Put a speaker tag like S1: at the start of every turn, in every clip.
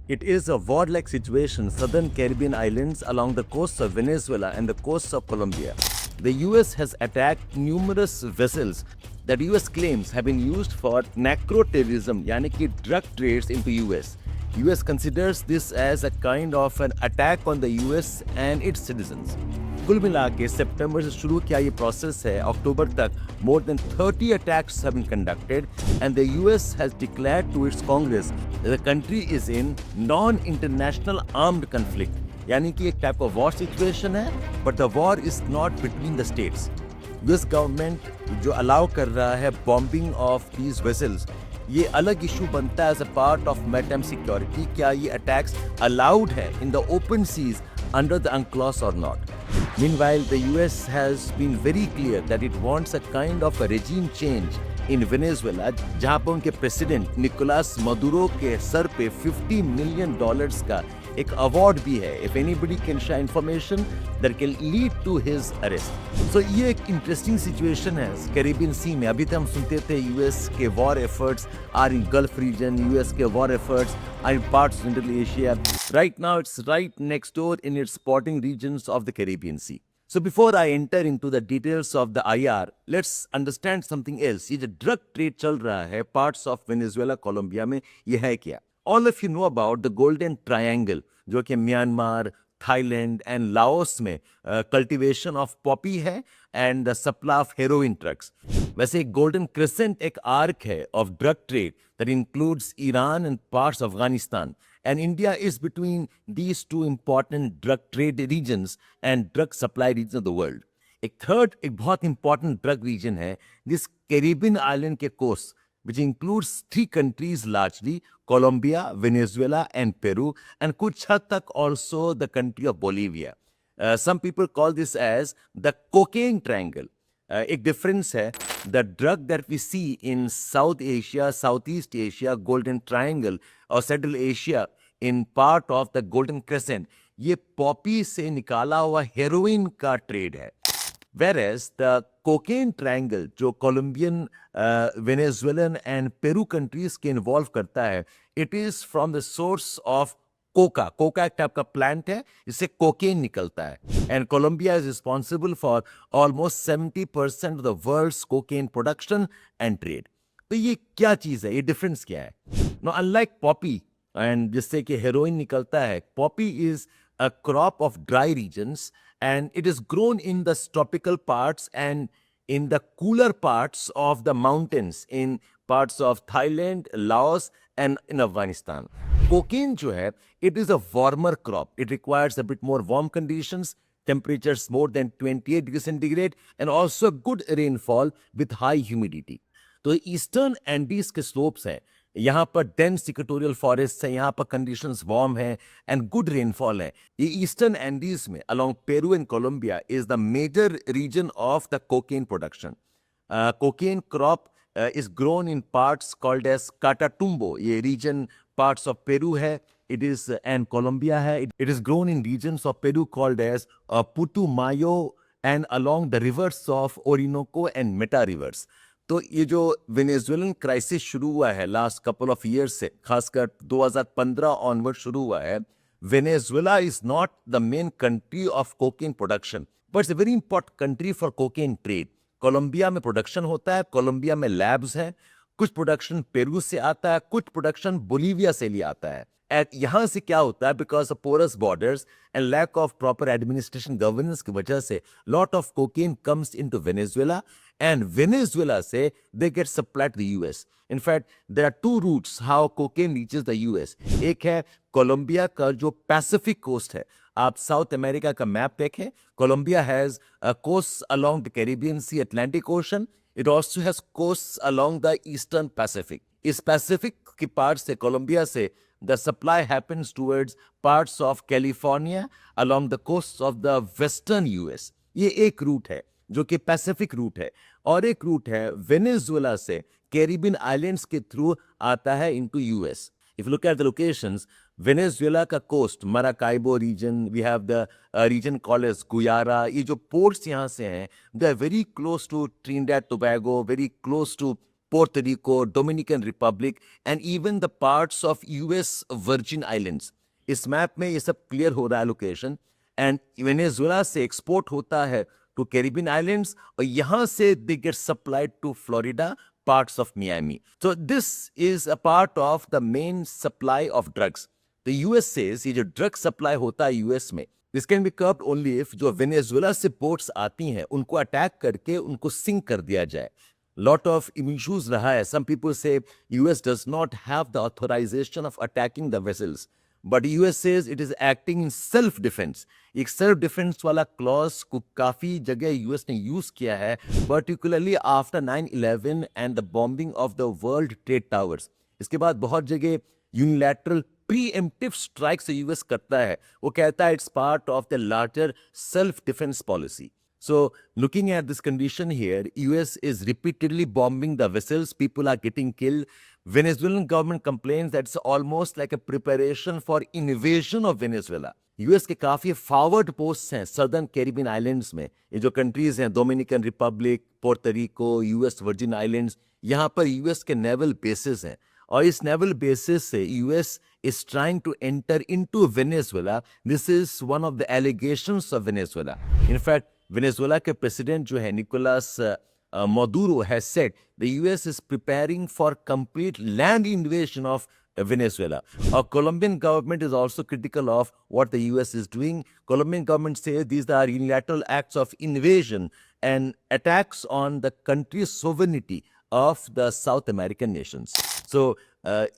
S1: It is a war-like situation, southern Caribbean islands along the coasts of Venezuela and the coasts of Colombia. The US has attacked numerous vessels that US claims have been used for narco-terrorism, yani ki drug trades into US. US considers this as a kind of an attack on the US and its citizens. कुल मिला के सितंबर से शुरू किया ये process है अक्टूबर तक more than 30 attacks have been conducted and the US has declared to its Congress that the country is in non-international armed conflict यानी कि एक टाइप ऑफ वॉर सिचुएशन है but the war is not between the states. US government जो allow कर रहा है bombing of these vessels ये अलग इशू बनता है as a part of maritime security. क्या ये अटैक्स अलाउड है in the open seas under the UNCLOS or not? Meanwhile, the US has been very clear that it wants a kind of a regime change in Venezuela, जहां पर उनके president Nicolas Maduro के sir पे $50 million का एक award भी है. If anybody can share information that can lead to his arrest. So ये एक इंटरेस्टिंग सिचुएशन है कैरिबियन सी में. अभी तक हम सुनते थे यूएस के war efforts are in Gulf region, US के war efforts are in parts of Central Asia. Right now, it's right next door in its spotting regions of the Caribbean Sea. So before I enter into the details of the IR, let's understand something else. ये जो drug trade चल रहा है parts of Venezuela, Colombia में, ये है क्या? All of you know about the Golden Triangle, जो कि म्यांमार, थाईलैंड एंड लाओस में कल्टीवेशन ऑफ पॉपी है and the supply of heroin drugs. वैसे गोल्डन क्रिसेंट एक आर्क है of drug trade that includes Iran and parts of Afghanistan and India is between these two important drug trade regions and drug supply region of the world. एक third एक बहुत important drug region है this Caribbean island के coast which includes 3 countries largely, Colombia, Venezuela and Peru, and kuch had tak also the country of Bolivia. Some people call this as the cocaine triangle. एक difference है, the drug that we see in South Asia, Southeast Asia, Golden Triangle or Central Asia in part of the Golden Crescent, ये poppy से निकाला हुआ heroin का trade है. Whereas the cocaine triangle जो Colombian, Venezuelan and Peru countries के involve करता है, it is from the source of coca. Coca एक टाइप का plant है, इससे cocaine निकलता है. And Colombia is responsible for almost 70% of the world's cocaine production and trade. तो ये क्या चीज़ है? ये difference क्या है? Now unlike poppy and जिससे कि heroin निकलता है, poppy is a crop of dry regions and it is grown in the tropical parts and in the cooler parts of the mountains in parts of Thailand, Laos and in Afghanistan. Cocaine जो है, it is a warmer crop. It requires a bit more warm conditions, temperatures more than 28 degrees centigrade and also good rainfall with high humidity. तो eastern Andes के slopes हैं, यहाँ पर dense equatorial forest है, यहाँ पर कंडीशंस वार्म है and good rainfall है. ये ईस्टर्न एंडीज में along Peru and Colombia is the major region of the cocaine production. Cocaine crop is grown in parts called as Catatumbo. ये region parts of Peru है, it is and Colombia है. It is grown in regions of Peru called as Putumayo and along the rivers of Orinoco and Meta rivers. तो ये जो Venezuelan crisis शुरू हुआ है last couple of years से, खासकर 2015 ऑनवर्ड शुरू हुआ है. Venezuela is not the main country of cocaine production but it's a very important country for cocaine trade. Colombia में प्रोडक्शन होता है, कोलंबिया में लैब्स हैं, कुछ प्रोडक्शन पेरू से आता है, कुछ प्रोडक्शन बोलीविया से लिया आता है. यहाँ से क्या होता है, because of porous borders and lack of proper administration governance की वजह से lot of cocaine comes into Venezuela and Venezuela say they get supplied to the US. In fact, there are 2 routes how cocaine reaches the US. एक है Colombia का जो Pacific coast है. आप South America का मैप देखें, Colombia has coasts along the Caribbean Sea, Atlantic Ocean. It also has coasts along the Eastern Pacific. इस Pacific की पार्ट से, कोलंबिया से, the supply happens towards parts of California along the coasts of the western US. ये एक root है जो कि Pacific root है, और एक रूट है वेनेजुएला से कैरिबियन आइलैंड्स के थ्रू आता है into US. If look at the locations, Venezuela का coast Maracaibo region, we have the region called as Guaira. ये जो पोर्ट्स यहाँ से हैं, they are very close to Trinidad Tobago, very close to Puerto Rico, Dominican Republic, and even the parts of US Virgin Islands. इस map में ये सब clear हो रहा है लोकेशन, एंड वेनेजुएला से एक्सपोर्ट होता है टू कैरिबियन आइलैंड्स, और यहाँ से they get supplied to Florida, parts of Miami. So this is a part of the main supply of drugs. The US says ये जो drug supply होता है US में, this can be curbed only if जो Venezuela से boats आती हैं उनको अटैक करके उनको सिंक कर दिया जाए. Lot of issues रहा है. Some people say US does not have the authorization of attacking the vessels. But US says it is acting in self defense. एक self defense वाला clause को काफी जगह US ने use किया है, particularly after 9/11 and the bombing of the World Trade Towers. इसके बाद बहुत जगह unilateral preemptive strikes US करता है. वो कहता है it's part of the larger self defense policy. So, looking at this condition here, US is repeatedly bombing the vessels. People are getting killed. Venezuelan government complains that it's almost like a preparation for invasion of Venezuela. US के काफी forward post हैं southern Caribbean islands में. ये जो countries हैं, Dominican Republic, Puerto Rico, US virgin islands, यहाँ पर US के नेवल बेसिस हैं. और इस नेवल बेसिस से US is trying to enter into Venezuela. This is one of the allegations of Venezuela. In fact, Venezuela के president जो है Nicolas Maduro has said the US is preparing for complete land invasion of Venezuela. Our Colombian government is also critical of what the US is doing. Colombian government says these are unilateral acts of invasion and attacks on the country's sovereignty of the South American nations. So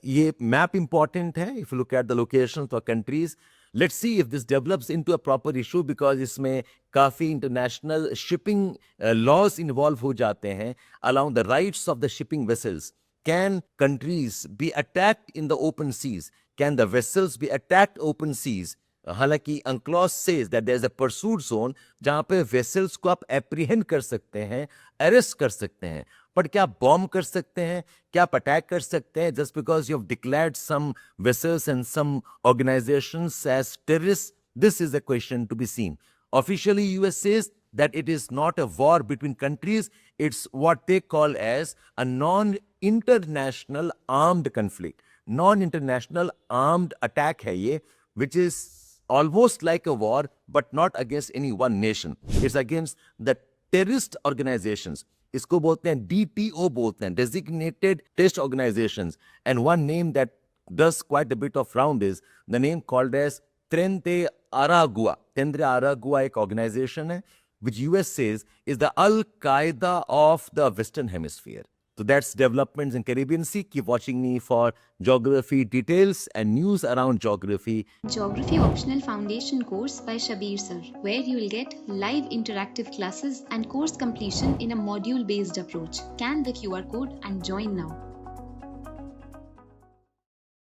S1: ये map important है. If you look at the locations for countries, let's see if this develops into a proper issue, because इसमें काफी international shipping laws involve हो जाते हैं along the rights of the shipping vessels. Can countries be attacked in the open seas? Can the vessels be attacked open seas? हालांकि UNCLOS says that there is a pursuit zone जहाँ पे vessels को आप apprehend कर सकते हैं, arrest कर सकते हैं. बट क्या बॉम्ब कर सकते हैं, क्या आप अटैक कर सकते हैं just because you have declared some vessels and some organisations as terrorist? This is a question to be seen. Officially US says that it is not a war between countries, it's what they call as a non-international armed conflict. Non-international armed attack है ये, which is almost like a war, but not against any one nation. It's against the terrorist organizations. इसको बोलते हैं DTO बोलते हैं, Designated Terrorist Organizations. And one name that does quite a bit of round is the name called as Tren Aragua. Tendre Aragua एक organization है, which US says is the Al-Qaeda of the Western Hemisphere. So that's developments in Caribbean Sea. Keep watching me for geography details and news around geography.
S2: Geography Optional Foundation course by Shabir Sir, where you will get live interactive classes and course completion in a module-based approach. Scan the QR code and join now.